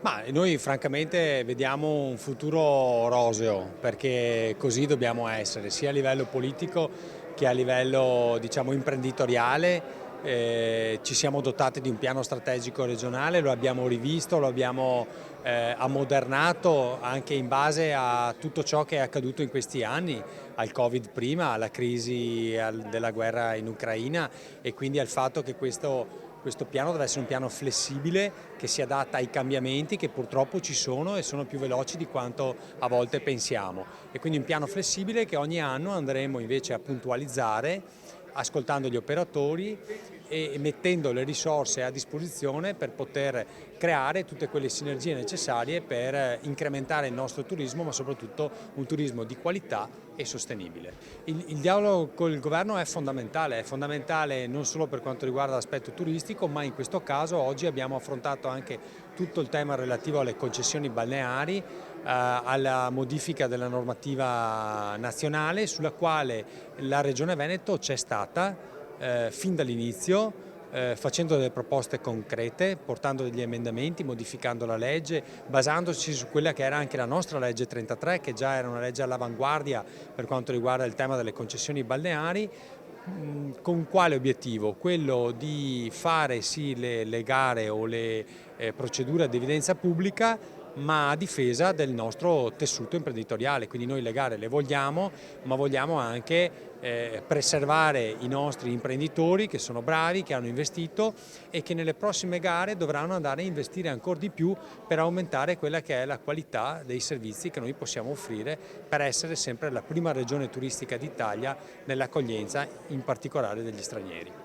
Ma noi francamente vediamo un futuro roseo, perché così dobbiamo essere, sia a livello politico che a livello, diciamo, imprenditoriale. Ci siamo dotati di un piano strategico regionale, lo abbiamo rivisto, lo abbiamo ammodernato anche in base a tutto ciò che è accaduto in questi anni, al Covid prima, alla crisi della guerra in Ucraina, e quindi al fatto che questo piano deve essere un piano flessibile che si adatta ai cambiamenti che purtroppo ci sono e sono più veloci di quanto a volte pensiamo. E quindi un piano flessibile che ogni anno andremo invece a puntualizzare, ascoltando gli operatori e mettendo le risorse a disposizione per poter creare tutte quelle sinergie necessarie per incrementare il nostro turismo, ma soprattutto un turismo di qualità e sostenibile. Il dialogo con il governo è fondamentale non solo per quanto riguarda l'aspetto turistico, ma in questo caso oggi abbiamo affrontato anche tutto il tema relativo alle concessioni balneari, alla modifica della normativa nazionale, sulla quale la Regione Veneto c'è stata fin dall'inizio, facendo delle proposte concrete, portando degli emendamenti, modificando la legge, basandosi su quella che era anche la nostra legge 33, che già era una legge all'avanguardia per quanto riguarda il tema delle concessioni balneari. Con quale obiettivo? Quello di fare sì le gare o le procedure ad evidenza pubblica, ma a difesa del nostro tessuto imprenditoriale. Quindi noi le gare le vogliamo, ma vogliamo anche preservare i nostri imprenditori che sono bravi, che hanno investito e che nelle prossime gare dovranno andare a investire ancora di più per aumentare quella che è la qualità dei servizi che noi possiamo offrire, per essere sempre la prima regione turistica d'Italia nell'accoglienza, in particolare degli stranieri.